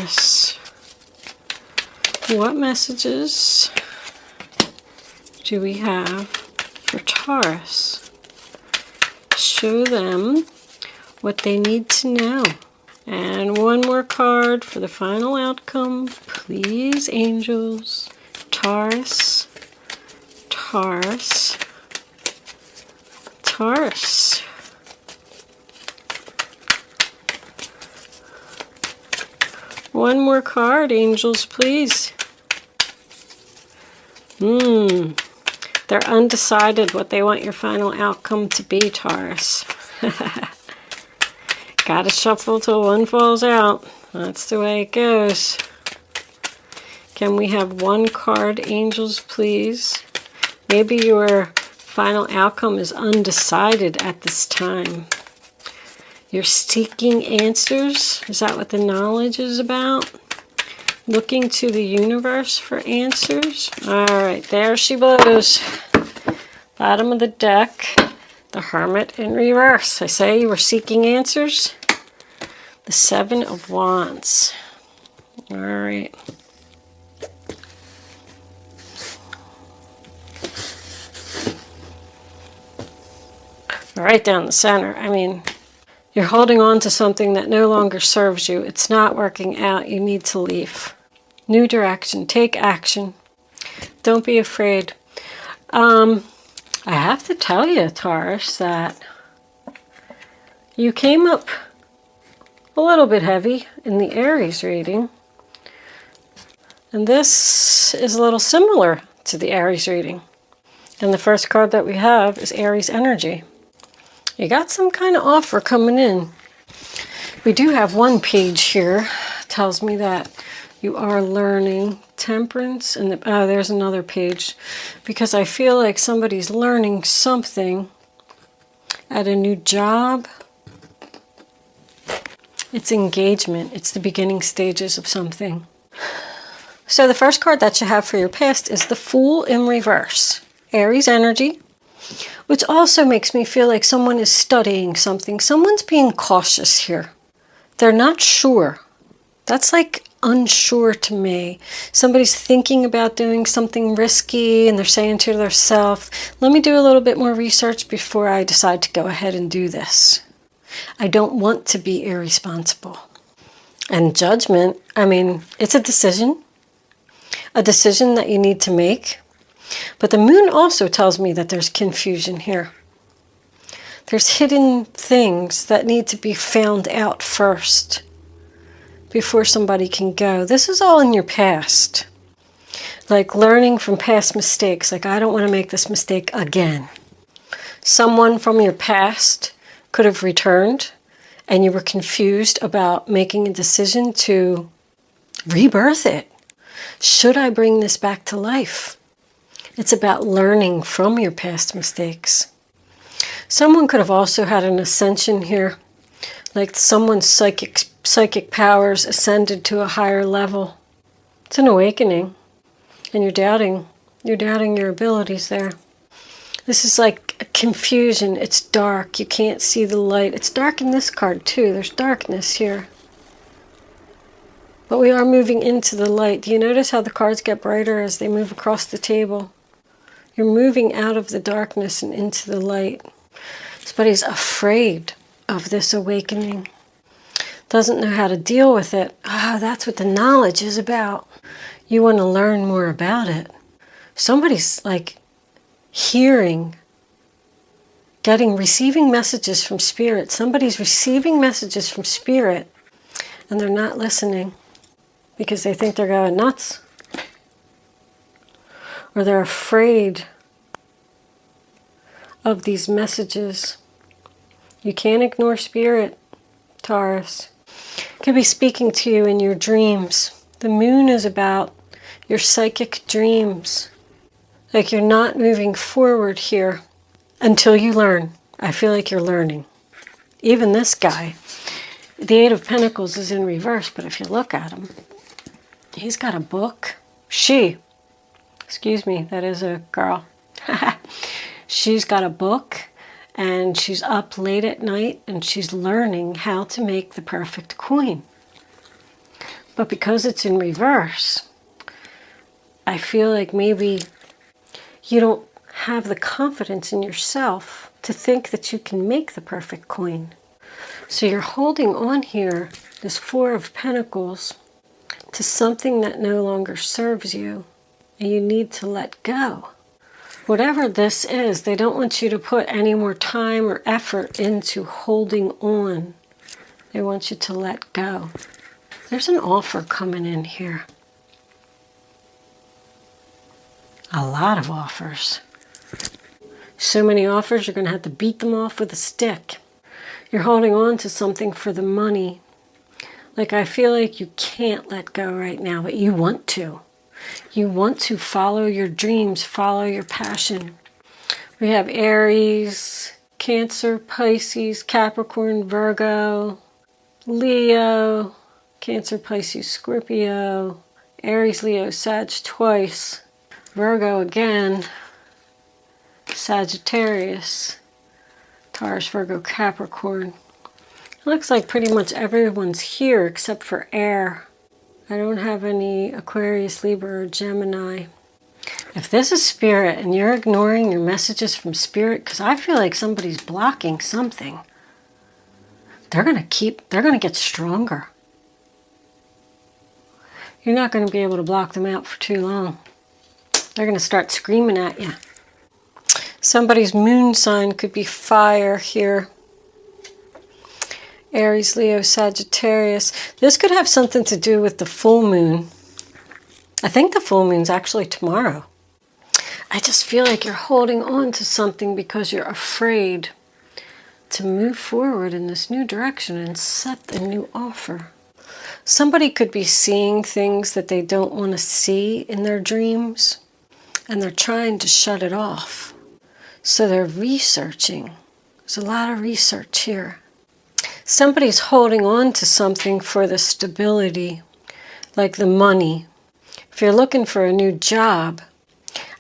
Taurus. What messages do we have for Taurus? Show them what they need to know. And one more card for the final outcome. Please, angels. Taurus. Taurus. Taurus. One more card, angels, please. They're undecided what they want your final outcome to be, Taurus. Gotta shuffle till one falls out. That's the way it goes. Can we have one card, angels, please? Maybe your final outcome is undecided at this time. You're seeking answers. Is that what the knowledge is about? Looking to the universe for answers. All right, there she blows. Bottom of the deck. The Hermit in reverse. I say you were seeking answers. The Seven of Wands. All right. Right down the center. I mean, you're holding on to something that no longer serves you. It's not working out. You need to leave. New direction. Take action. Don't be afraid. I have to tell you, Taurus, that you came up a little bit heavy in the Aries reading. And this is a little similar to the Aries reading. And the first card that we have is Aries energy. You got some kind of offer coming in. We do have one page here. Tells me that you are learning temperance. And there's another page. Because I feel like somebody's learning something at a new job. It's engagement. It's the beginning stages of something. So the first card that you have for your past is the Fool in reverse. Aries energy. Which also makes me feel like someone is studying something. Someone's being cautious here. They're not sure. That's like unsure to me. Somebody's thinking about doing something risky and they're saying to themselves, let me do a little bit more research before I decide to go ahead and do this. I don't want to be irresponsible. And judgment, I mean, it's a decision that you need to make. But the moon also tells me that there's confusion here. There's hidden things that need to be found out first before somebody can go. This is all in your past. Like learning from past mistakes. Like, I don't want to make this mistake again. Someone from your past could have returned and you were confused about making a decision to rebirth it. Should I bring this back to life? It's about learning from your past mistakes. Someone could have also had an ascension here, like someone's psychic powers ascended to a higher level. It's an awakening, and you're doubting your abilities there. This is like a confusion. It's dark. You can't see the light. It's dark in this card too. There's darkness here. But we are moving into the light. Do you notice how the cards get brighter as they move across the table? You're moving out of the darkness and into the light. Somebody's afraid of this awakening. Doesn't know how to deal with it. That's what the knowledge is about. You want to learn more about it. Somebody's like receiving messages from Spirit. Somebody's receiving messages from Spirit and they're not listening because they think they're going nuts. Or they're afraid of these messages. You can't ignore Spirit, Taurus. It could be speaking to you in your dreams. The moon is about your psychic dreams. Like you're not moving forward here until you learn. I feel like you're learning. Even this guy, the Eight of Pentacles is in reverse, but if you look at him, he's got a book. Excuse me, that is a girl. She's got a book and she's up late at night and she's learning how to make the perfect queen. But because it's in reverse, I feel like maybe you don't have the confidence in yourself to think that you can make the perfect coin. So you're holding on here, this Four of Pentacles, to something that no longer serves you, and you need to let go. Whatever this is, they don't want you to put any more time or effort into holding on. They want you to let go. There's an offer coming in here. A lot of offers. So many offers, you're going to have to beat them off with a stick. You're holding on to something for the money. Like, I feel like you can't let go right now, but you want to. You want to follow your dreams, follow your passion. We have Aries, Cancer, Pisces, Capricorn, Virgo, Leo, Cancer, Pisces, Scorpio, Aries, Leo, Sag twice, Virgo again, Sagittarius, Taurus, Virgo, Capricorn. It looks like pretty much everyone's here except for air. I don't have any Aquarius, Libra, or Gemini. If this is spirit and you're ignoring your messages from spirit, because I feel like somebody's blocking something, they're going to get stronger. You're not going to be able to block them out for too long. They're going to start screaming at you. Somebody's moon sign could be fire here. Aries, Leo, Sagittarius. This could have something to do with the full moon. I think the full moon's actually tomorrow. I just feel like you're holding on to something because you're afraid to move forward in this new direction and set a new offer. Somebody could be seeing things that they don't want to see in their dreams, and they're trying to shut it off. So they're researching. There's a lot of research here. Somebody's holding on to something for the stability, like the money. If you're looking for a new job,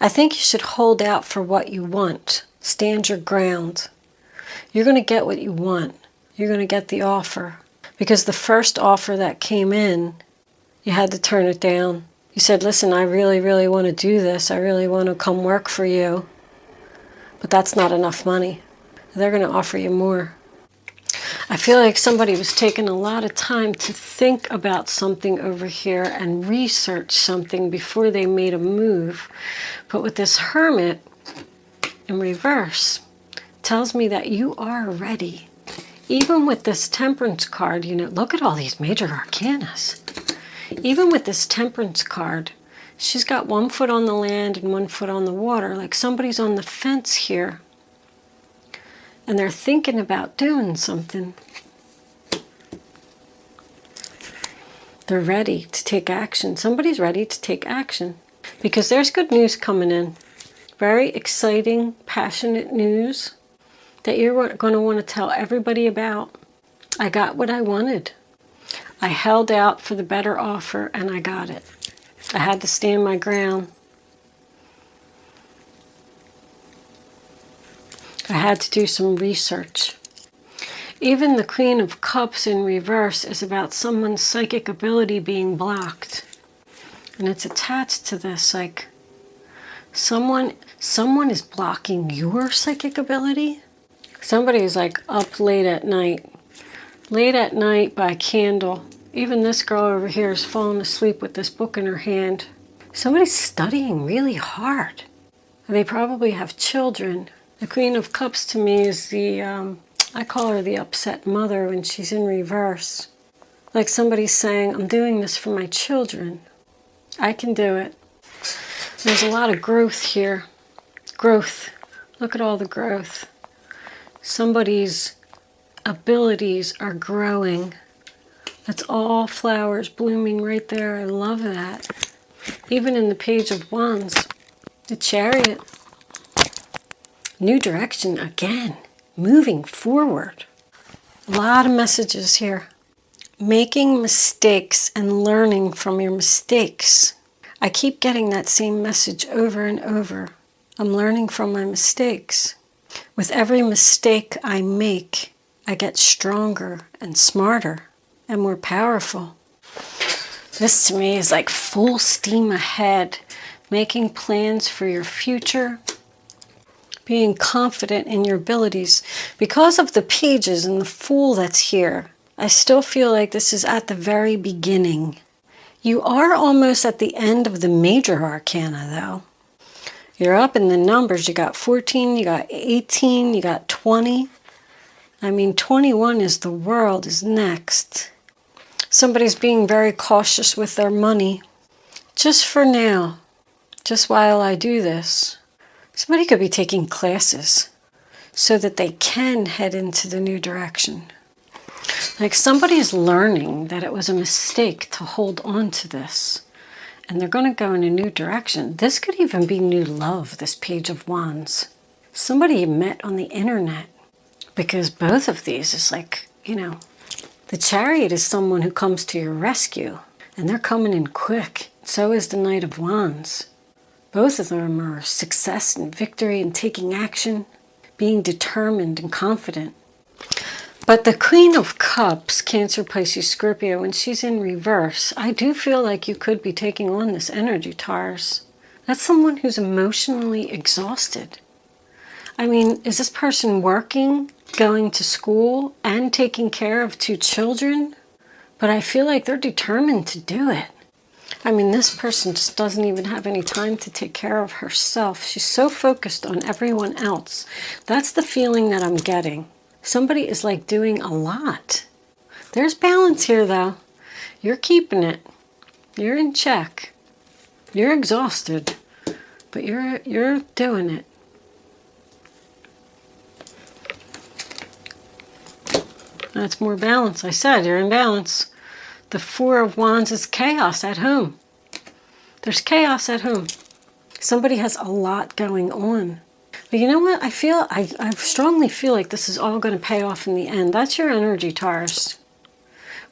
I think you should hold out for what you want. Stand your ground. You're going to get what you want. You're going to get the offer. Because the first offer that came in, you had to turn it down. You said, listen, I really, really want to do this. I really want to come work for you. But that's not enough money. They're going to offer you more. I feel like somebody was taking a lot of time to think about something over here and research something before they made a move. But with this Hermit in reverse, tells me that you are ready. Even with this Temperance card, look at all these major arcanas. Even with this Temperance card, she's got 1 foot on the land and 1 foot on the water. Like somebody's on the fence here. And they're thinking about doing something. They're ready to take action. Somebody's ready to take action. Because there's good news coming in. Very exciting, passionate news that you're going to want to tell everybody about. I got what I wanted. I held out for the better offer and I got it. I had to stand my ground. I had to do some research. Even the Queen of Cups in reverse is about someone's psychic ability being blocked. And it's attached to this, like someone is blocking your psychic ability. Somebody's like up late at night by a candle. Even this girl over here is falling asleep with this book in her hand. Somebody's studying really hard. They probably have children. The Queen of Cups to me is I call her the upset mother when she's in reverse. Like somebody's saying, I'm doing this for my children. I can do it. There's a lot of growth here. Growth. Look at all the growth. Somebody's abilities are growing. That's all flowers blooming right there. I love that. Even in the Page of Wands, the Chariot. New direction again. Moving forward. A lot of messages here. Making mistakes and learning from your mistakes. I keep getting that same message over and over. I'm learning from my mistakes. With every mistake I make, I get stronger and smarter and more powerful. This to me is like full steam ahead, making plans for your future, being confident in your abilities. Because of the pages and the Fool that's here, I still feel like this is at the very beginning. You are almost at the end of the major arcana though. You're up in the numbers. You got 14, you got 18, you got 20. I mean, 21 is the world is next. Somebody's being very cautious with their money. Just for now, just while I do this. Somebody could be taking classes so that they can head into the new direction. Like somebody's learning that it was a mistake to hold on to this. And they're going to go in a new direction. This could even be new love, this Page of Wands. Somebody you met on the internet. Because both of these is like, you know, the Chariot is someone who comes to your rescue. And they're coming in quick. So is the Knight of Wands. Both of them are success and victory and taking action, being determined and confident. But the Queen of Cups, Cancer, Pisces, Scorpio, when she's in reverse, I do feel like you could be taking on this energy, Taurus. That's someone who's emotionally exhausted. I mean, is this person working, going to school, and taking care of 2 children? But I feel like they're determined to do it. I mean, this person just doesn't even have any time to take care of herself. She's so focused on everyone else. That's the feeling that I'm getting. Somebody is like doing a lot. There's balance here though. You're keeping it. You're in check. You're exhausted, but you're doing it. That's more balance. I said you're in balance. The Four of Wands is chaos at home. There's chaos at home. Somebody has a lot going on. But you know what? I strongly feel like this is all going to pay off in the end. That's your energy, Taurus.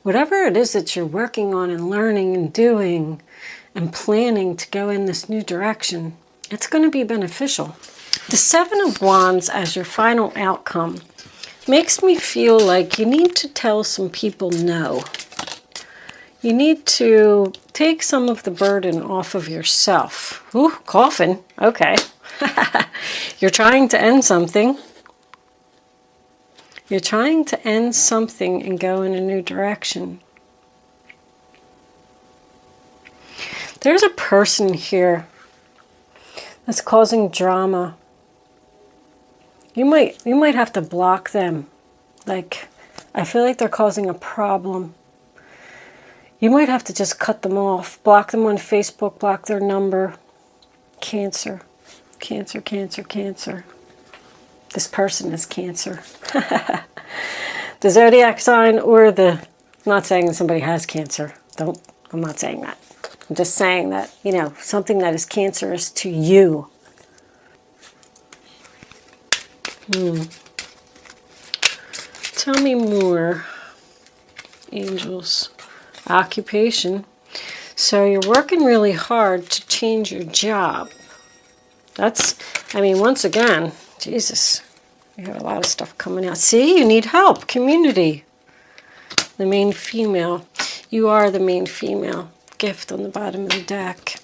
Whatever it is that you're working on and learning and doing and planning to go in this new direction, it's going to be beneficial. The Seven of Wands as your final outcome makes me feel like you need to tell some people no. You need to take some of the burden off of yourself. Ooh, coughing. Okay. You're trying to end something. You're trying to end something and go in a new direction. There's a person here that's causing drama. You might have to block them. Like, I feel like they're causing a problem. You might have to just cut them off. Block them on Facebook, block their number. Cancer. Cancer, Cancer, Cancer. This person is Cancer. The zodiac sign or the... I'm not saying that somebody has cancer. I'm not saying that. I'm just saying that, you know, something that is cancerous to you. Tell me more, angels. Occupation. So you're working really hard to change your job. That's, I mean, once again, Jesus, you have a lot of stuff coming out. See, you need help. Community. The main female. You are the main female. Gift on the bottom of the deck.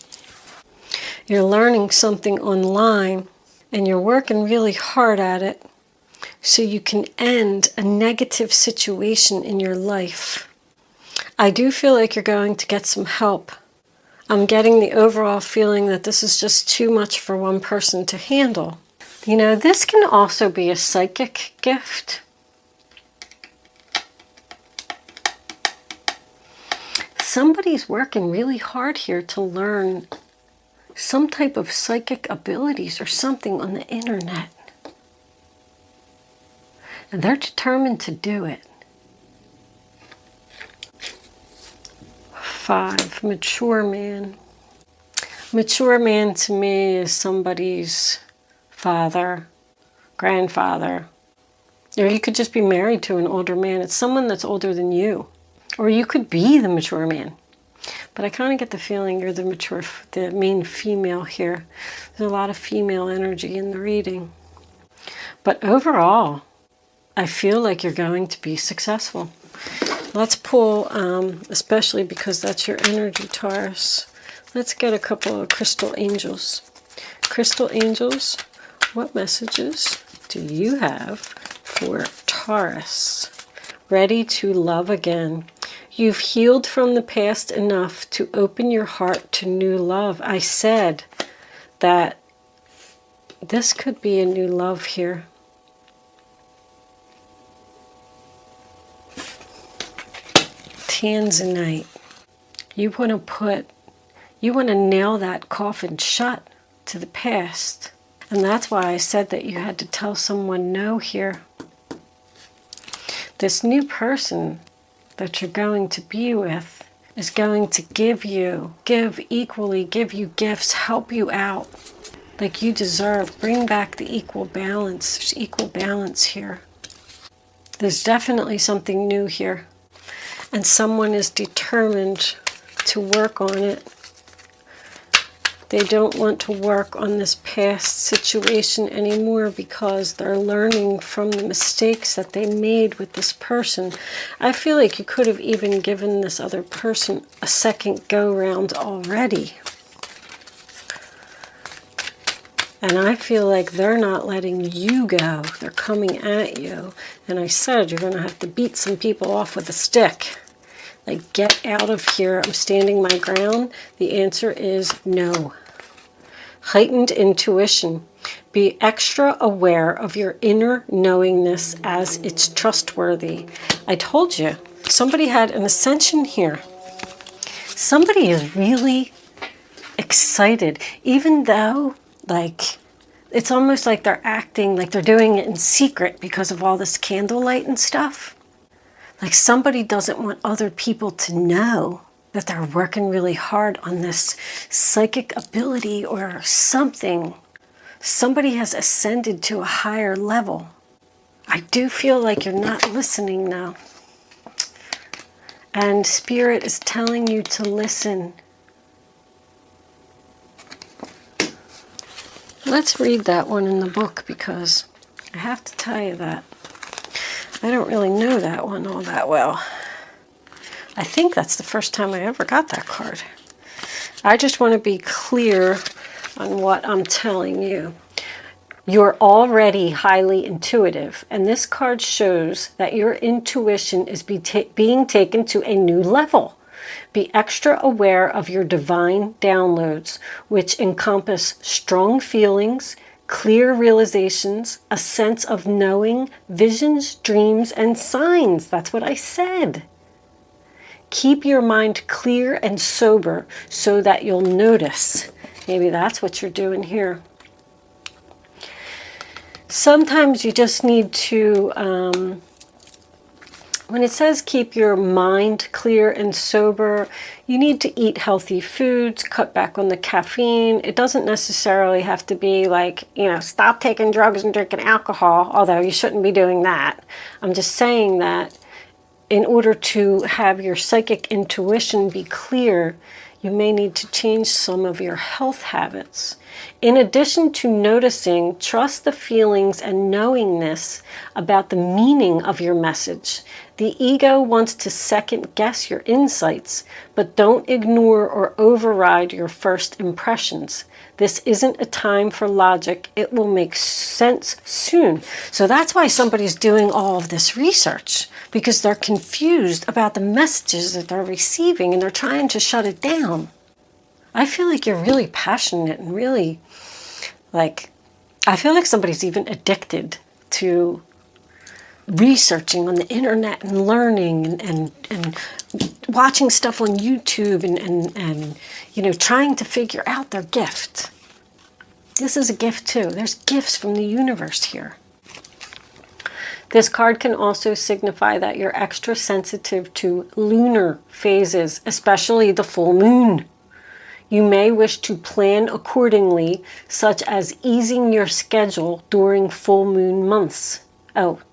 You're learning something online and you're working really hard at it so you can end a negative situation in your life. I do feel like you're going to get some help. I'm getting the overall feeling that this is just too much for one person to handle. You know, this can also be a psychic gift. Somebody's working really hard here to learn some type of psychic abilities or something on the internet. And they're determined to do it. 5, mature man. Mature man to me is somebody's father, grandfather. Or you could just be married to an older man. It's someone that's older than you. Or you could be the mature man. But I kind of get the feeling you're the main female here. There's a lot of female energy in the reading. But overall, I feel like you're going to be successful. Let's pull, especially because that's your energy, Taurus. Let's get a couple of crystal angels. Crystal angels, what messages do you have for Taurus? Ready to love again. You've healed from the past enough to open your heart to new love. I said that this could be a new love here. Tanzanite. You want to nail that coffin shut to the past. And that's why I said that you had to tell someone no here. This new person that you're going to be with is going to give you gifts, help you out like you deserve. Bring back the equal balance. There's equal balance here. There's definitely something new here. And someone is determined to work on it. They don't want to work on this past situation anymore because they're learning from the mistakes that they made with this person. I feel like you could have even given this other person a second go-round already. And I feel like they're not letting you go. They're coming at you. And I said you're going to have to beat some people off with a stick. Like, get out of here. I'm standing my ground. The answer is no. Heightened intuition. Be extra aware of your inner knowingness as it's trustworthy. I told you, somebody had an ascension here. Somebody is really excited, even though, like, it's almost like they're acting like they're doing it in secret because of all this candlelight and stuff. Like somebody doesn't want other people to know that they're working really hard on this psychic ability or something. Somebody has ascended to a higher level. I do feel like you're not listening now. And Spirit is telling you to listen. Let's read that one in the book because I have to tell you that I don't really know that one all that well. I think that's the first time I ever got that card. I just want to be clear on what I'm telling you. You're already highly intuitive, and this card shows that your intuition is being taken to a new level. Be extra aware of your divine downloads, which encompass strong feelings, clear realizations, a sense of knowing, visions, dreams, and signs. That's what I said. Keep your mind clear and sober so that you'll notice. Maybe that's what you're doing here. Sometimes you just need to, when it says keep your mind clear and sober, you need to eat healthy foods, cut back on the caffeine. It doesn't necessarily have to be like, stop taking drugs and drinking alcohol, although you shouldn't be doing that. I'm just saying that in order to have your psychic intuition be clear, you may need to change some of your health habits. In addition to noticing, trust the feelings and knowingness about the meaning of your message. The ego wants to second guess your insights, but don't ignore or override your first impressions. This isn't a time for logic. It will make sense soon. So that's why somebody's doing all of this research, because they're confused about the messages that they're receiving and they're trying to shut it down. I feel like you're really passionate and really, I feel like somebody's even addicted to researching on the internet and learning and watching stuff on YouTube and trying to figure out their gift. This is a gift too. There's gifts from the universe here. This card can also signify that you're extra sensitive to lunar phases, especially the full moon. You may wish to plan accordingly, such as easing your schedule during full moon months.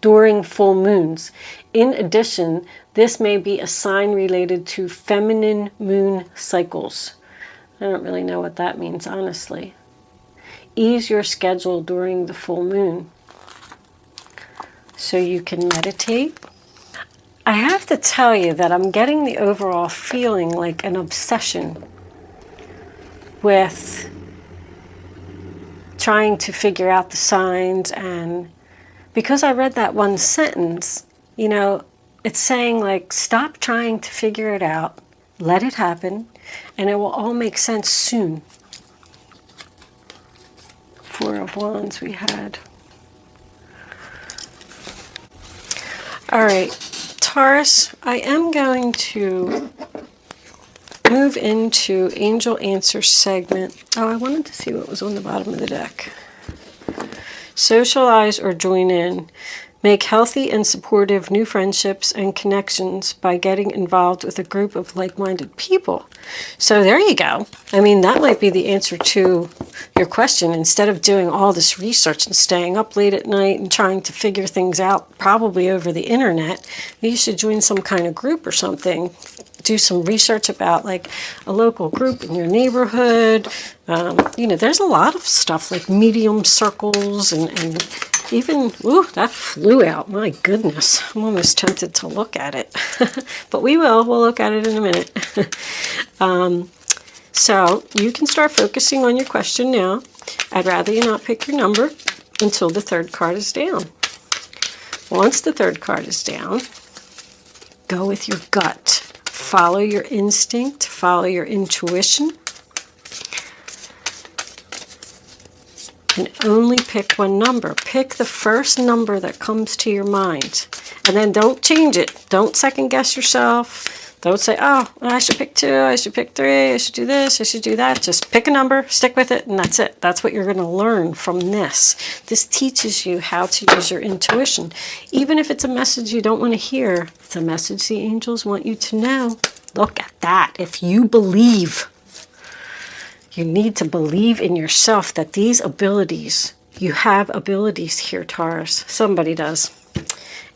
During full moons. In addition, this may be a sign related to feminine moon cycles. I don't really know what that means, honestly. Ease your schedule during the full moon so you can meditate. I have to tell you that I'm getting the overall feeling like an obsession with trying to figure out the signs. And because I read that one sentence, you know, it's saying like, stop trying to figure it out, let it happen, and it will all make sense soon. Four of Wands we had. All right, Taurus, I am going to move into Angel Answer segment. Oh, I wanted to see what was on the bottom of the deck. Socialize or join in. Make healthy and supportive new friendships and connections by getting involved with a group of like-minded people. So there you go. I mean, that might be the answer to your question. Instead of doing all this research and staying up late at night and trying to figure things out, probably over the internet, you should join some kind of group or something. Do some research about like a local group in your neighborhood. You know, there's a lot of stuff like medium circles and even, ooh, that flew out. My goodness, I'm almost tempted to look at it. But we will. We'll look at it in a minute. So you can start focusing on your question now. I'd rather you not pick your number until the third card is down. Once the third card is down, go with your gut. Follow your instinct. Follow your intuition. And only pick one number. Pick the first number that comes to your mind. And then don't change it. Don't second guess yourself. Don't say, oh, I should pick 2, I should pick 3, I should do this, I should do that. Just pick a number, stick with it, and that's it. That's what you're going to learn from this. This teaches you how to use your intuition. Even if it's a message you don't want to hear, it's a message the angels want you to know. Look at that. If you believe, you need to believe in yourself that these abilities, you have abilities here, Taurus. Somebody does.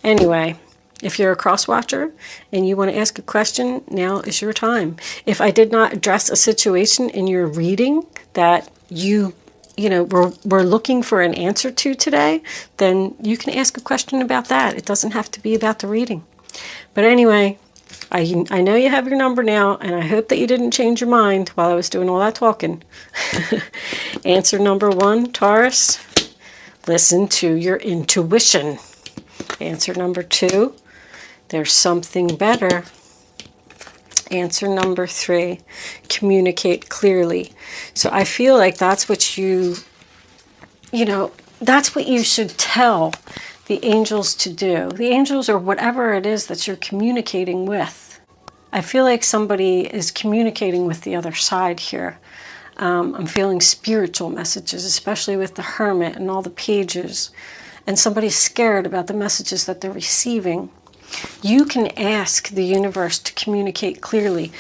Anyway, if you're a cross watcher and you want to ask a question, now is your time. If I did not address a situation in your reading that you know, we're looking for an answer to today, then you can ask a question about that. It doesn't have to be about the reading. But anyway, I know you have your number now, and I hope that you didn't change your mind while I was doing all that talking. Answer number 1, Taurus, listen to your intuition. Answer number 2, there's something better. Answer number 3, communicate clearly. So I feel like that's what you know, that's what you should tell the angels to do. The angels, or whatever it is that you're communicating with. I feel like somebody is communicating with the other side here. I'm feeling spiritual messages, especially with the Hermit and all the pages. And somebody's scared about the messages that they're receiving. You can ask the universe to communicate clearly.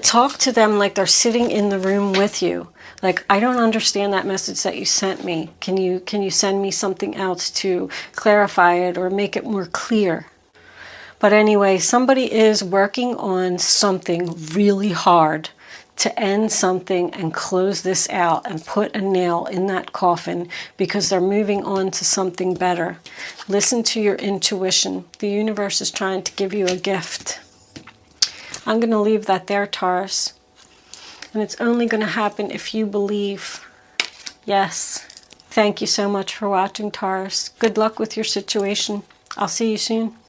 Talk to them like they're sitting in the room with you. Like, I don't understand that message that you sent me. Can you send me something else to clarify it or make it more clear? But anyway, somebody is working on something really hard to end something and close this out and put a nail in that coffin because they're moving on to something better. Listen to your intuition. The universe is trying to give you a gift. I'm going to leave that there, Taurus. And it's only going to happen if you believe. Yes. Thank you so much for watching, Taurus. Good luck with your situation. I'll see you soon.